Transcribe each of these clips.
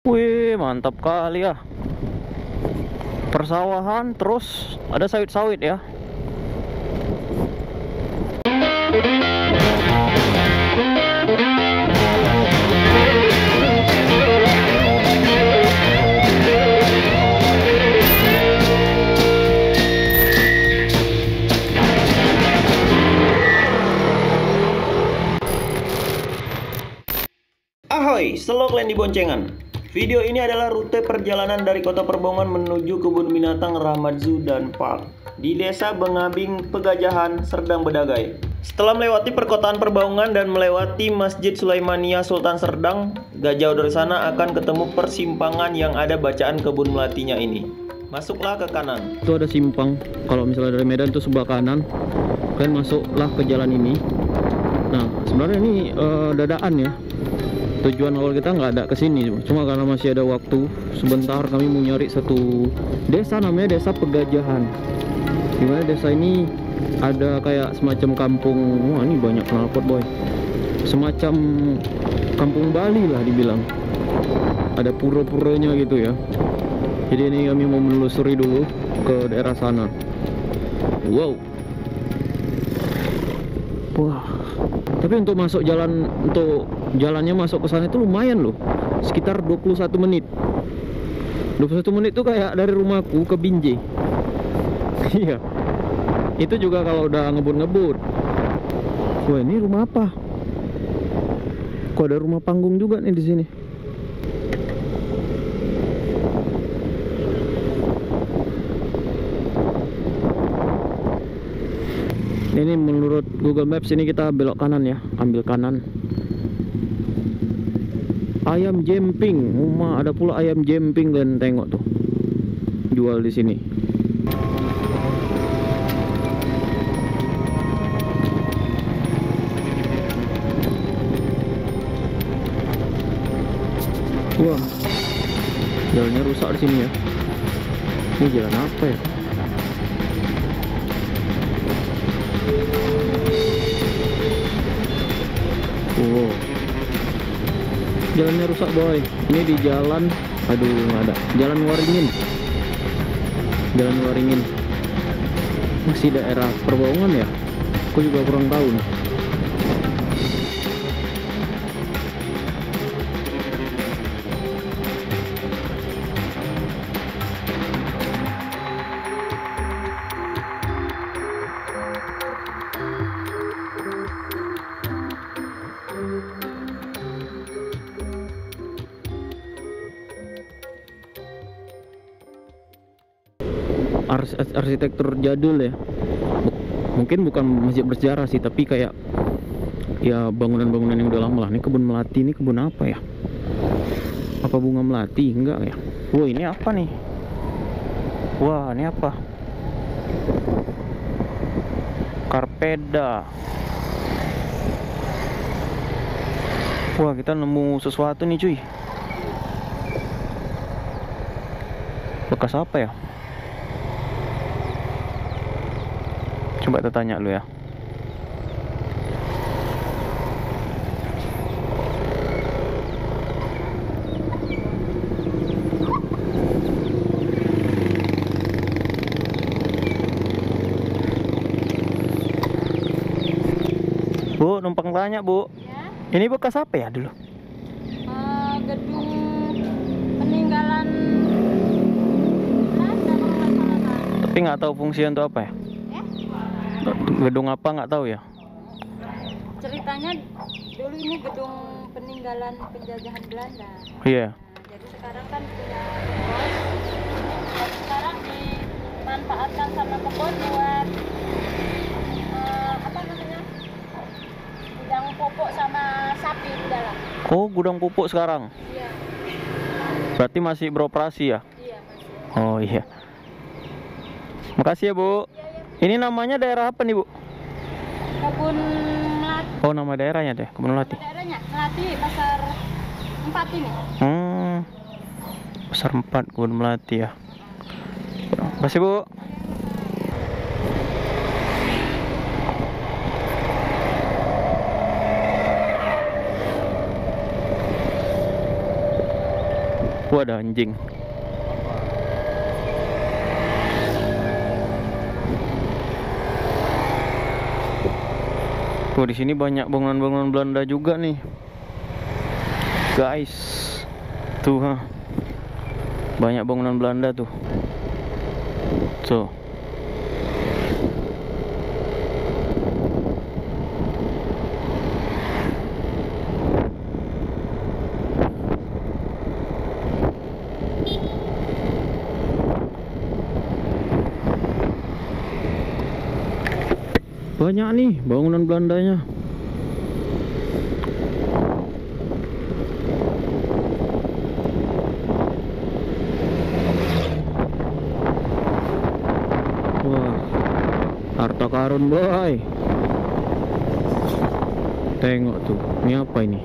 Wih, mantap kali ya. Persawahan, terus ada sawit-sawit ya. Ahoy, Selok Land di Boncengan. Video ini adalah rute perjalanan dari Kota Perbaungan menuju Kebun Binatang Rahmat Zoo dan Park di Desa Bengabing, Pegajahan, Serdang Bedagai. Setelah melewati perkotaan Perbaungan dan melewati Masjid Sulaimaniyah Sultan Serdang, gak jauh dari sana akan ketemu persimpangan yang ada bacaan kebun melatinya ini. Masuklah ke kanan. Itu ada simpang. Kalau misalnya dari Medan itu sebelah kanan, kalian masuklah ke jalan ini. Nah, sebenarnya ini dadaan ya. Tujuan awal kita nggak ada kesini, cuma karena masih ada waktu sebentar kami mau nyari satu desa namanya Desa Pegajahan. Dimana desa ini ada kayak semacam kampung, wah ini banyak knalpot boy, semacam kampung Bali lah dibilang. Ada pura-puranya gitu ya. Jadi ini kami mau menelusuri dulu ke daerah sana. Wow. Wah. Tapi untuk masuk jalan, untuk jalannya masuk ke sana itu lumayan loh. Sekitar 21 menit. 21 menit itu kayak dari rumahku ke Binjai. Iya. Itu juga kalau udah ngebut-ngebut. Wah, ini rumah apa? Kok ada rumah panggung juga nih di sini? Ini menurut Google Maps ini kita belok kanan ya, ambil kanan. Ayam jemping, ada pula ayam jemping, dan tengok tuh, jual di sini. Wah, jalannya rusak di sini ya. Ini jalan apa ya? Wow, jalannya rusak boy. Ini di jalan, aduh nggak ada. Jalan Waringin. Jalan Waringin. Masih daerah Perbaungan ya? Aku juga kurang tahu nih. Arsitektur jadul ya. Mungkin bukan masjid bersejarah sih, tapi kayak ya bangunan-bangunan yang udah lama lah. Ini kebun melati, ini kebun apa ya? Apa bunga melati? Enggak ya? Wah, ini apa nih? Wah, ini apa? Karpeda. Wah, kita nemu sesuatu nih cuy. Bekas apa ya? Coba kita tanya lu ya. Bu, numpang tanya bu. Ya? Ini bekas apa ya dulu? Gedung peninggalan Belanda kalau nggak salah kan. Tapi nggak tahu fungsi untuk apa ya? Gedung apa nggak tahu ya? Ceritanya dulu ini gedung peninggalan penjajahan Belanda. Iya. Nah, jadi sekarang kan punya kebun. Dan sekarang dimanfaatkan sama kebun buat apa namanya? Gudang pupuk sama sapi di dalam. Oh, gudang pupuk sekarang. Iya. Berarti masih beroperasi ya? Iya masih. Oh iya. Makasih ya bu. Ini namanya daerah apa nih bu? Kebun Melati. Oh, nama daerahnya deh, Kebun Melati. Daerahnya Melati Pasar 4 ini. Pasar 4 Kebun Melati ya. Makasih bu. Wah, ada anjing. Tuh di sini banyak bangunan-bangunan Belanda juga nih, guys. Tuh, banyak bangunan Belanda tuh. Tuh. Banyak nih bangunan Belandanya. Wah, harta karun boy. Tengok tuh, ini apa ini?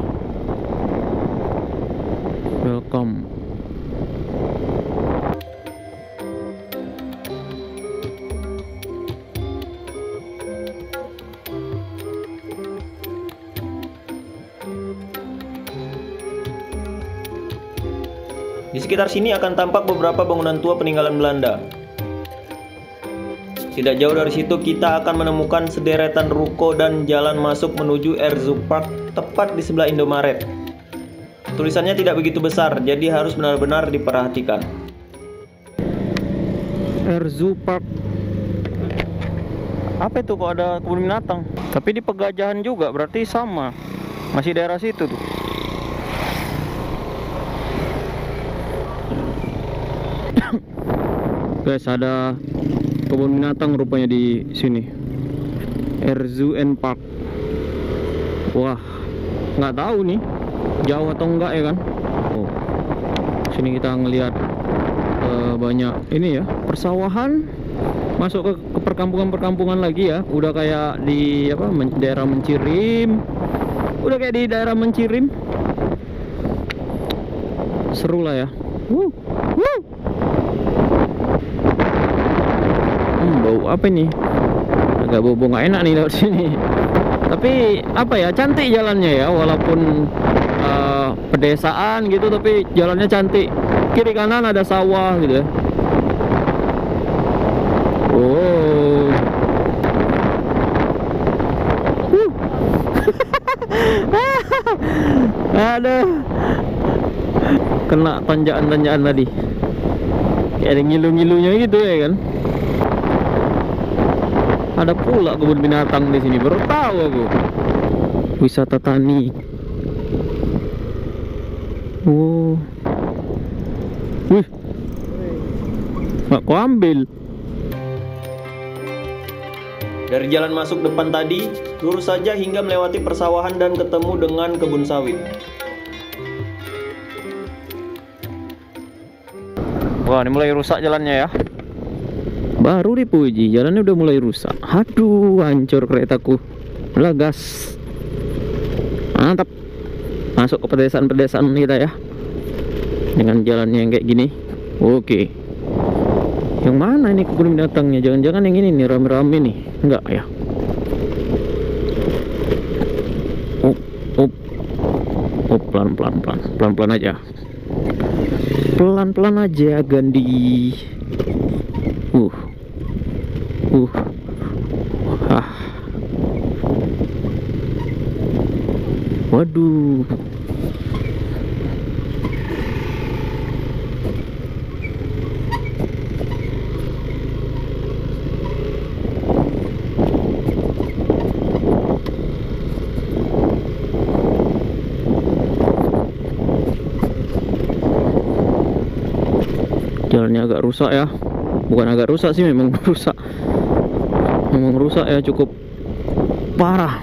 Welcome. Di sekitar sini akan tampak beberapa bangunan tua peninggalan Belanda. Tidak jauh dari situ kita akan menemukan sederetan ruko dan jalan masuk menuju Erzupark tepat di sebelah Indomaret. Tulisannya tidak begitu besar, jadi harus benar-benar diperhatikan. Erzupark. Apa itu kok ada kebun binatang? Tapi di Pegajahan juga, berarti sama. Masih daerah situ tuh. Guys, ada kebun binatang rupanya di sini. Erzupark. Wah, nggak tahu nih jauh atau enggak ya kan. Oh, sini kita ngelihat banyak ini ya, persawahan. Masuk ke perkampungan-perkampungan lagi ya. Udah kayak di apa, daerah Mencirim. Udah kayak di daerah Mencirim. Seru lah ya. Bau apa ini? Agak bau nggak enak nih lewat sini. Tapi apa ya, cantik jalannya ya, walaupun pedesaan gitu, tapi jalannya cantik. Kiri kanan ada sawah gitu ya. Oh. Aduh. Kena tanjakan-tanjakan tadi. Kayak ada ngilu-ngilunya gitu ya kan. Ada pula kebun binatang di sini, baru tahu aku. Wisata tani. Oh. Wih. Nggak kau ambil. Dari jalan masuk depan tadi, lurus saja hingga melewati persawahan dan ketemu dengan kebun sawit. Wah, ini mulai rusak jalannya ya. Baru dipuji, jalannya udah mulai rusak. Aduh, hancur keretaku. Udah gas. Mantap. Masuk ke pedesaan-pedesaan kita ya. Dengan jalannya yang kayak gini. Oke. Yang mana ini kebun binatangnya? Jangan-jangan yang ini nih, rame-rame nih. Enggak ya. Pelan-pelan aja. Pelan-pelan aja, Gandhi. Waduh. Jalannya agak rusak ya. Bukan agak rusak sih, memang rusak. Memang rusak ya, cukup parah.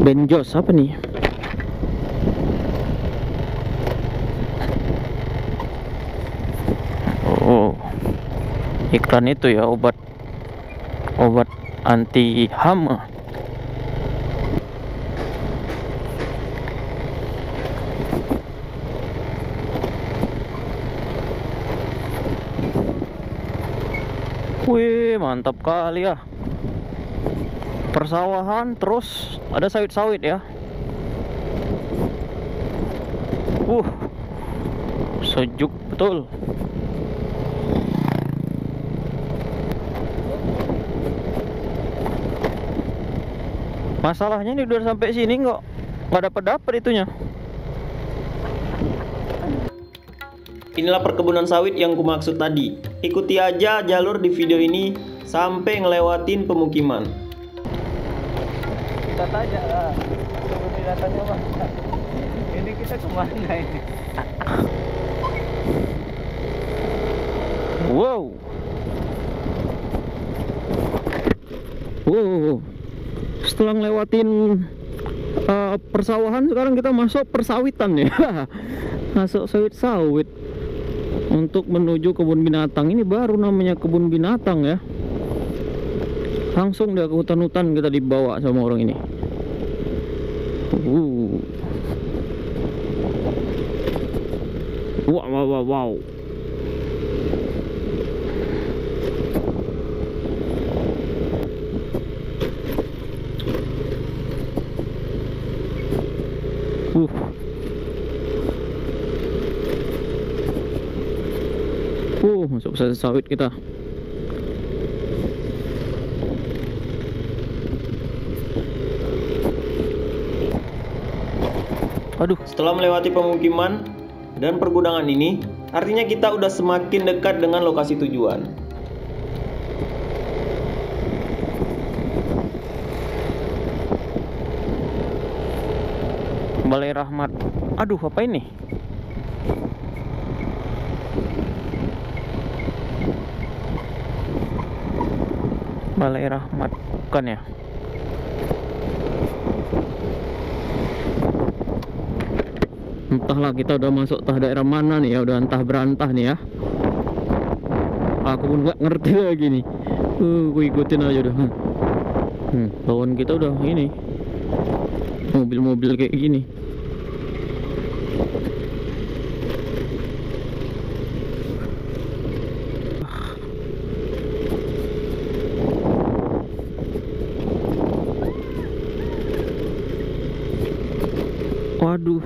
Benjos apa nih? Oh, iklan itu ya, obat anti hama. Wih, mantap kali ya. persawahan, terus ada sawit-sawit ya. Sejuk betul. Masalahnya ini udah sampai sini nggak dapat itunya. Inilah perkebunan sawit yang kumaksud tadi. Ikuti aja jalur di video ini sampai ngelewatin pemukiman. Kita tanya lah, datanya Pak. Ini kita kemana ini? Wow. Setelah ngelewatin persawahan, sekarang kita masuk persawitan ya. Masuk sawit-sawit untuk menuju kebun binatang. Ini baru namanya kebun binatang ya. Langsung dia ke hutan-hutan, kita dibawa sama orang ini. Wow. Masuk sawit kita. Setelah melewati pemukiman dan pergudangan ini, artinya kita udah semakin dekat dengan lokasi tujuan. Balai Rahmat. Aduh, apa ini? Balai Rahmat, bukan ya? Entahlah, kita udah masuk tah daerah mana nih ya, udah entah berantah nih ya. Aku pun nggak ngerti lagi nih. Aku ikutin aja udah. Lawan kita udah ini, mobil-mobil kayak gini. Waduh.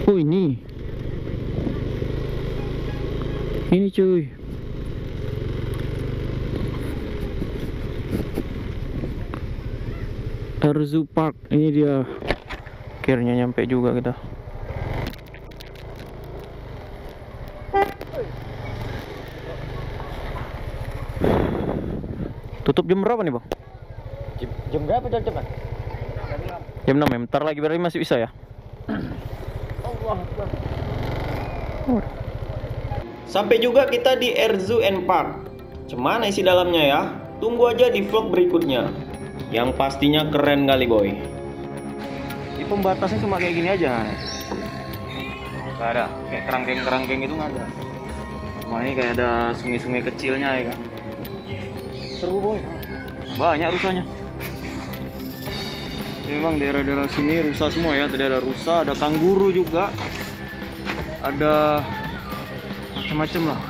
Oh ini cuy. Erzu Park, ini dia. Akhirnya nyampe juga kita. Tutup jam berapa nih, Bang? Jam berapa jam? Jam 6 ya, bentar lagi berarti masih bisa ya? Sampai juga kita di Erzu Park. Cemana isi dalamnya ya? Tunggu aja di vlog berikutnya. Yang pastinya keren kali boy. Ini pembatasnya cuma kayak gini aja. Gak ada, kayak kerangkeng-kerangkeng itu nggak ada. Cuma ini kayak ada sungai-sungai kecilnya ya kan. Seru boy. Banyak rusanya. Memang daerah-daerah sini rusa semua ya. Tadi ada rusa, ada kanguru juga, ada macam-macam lah.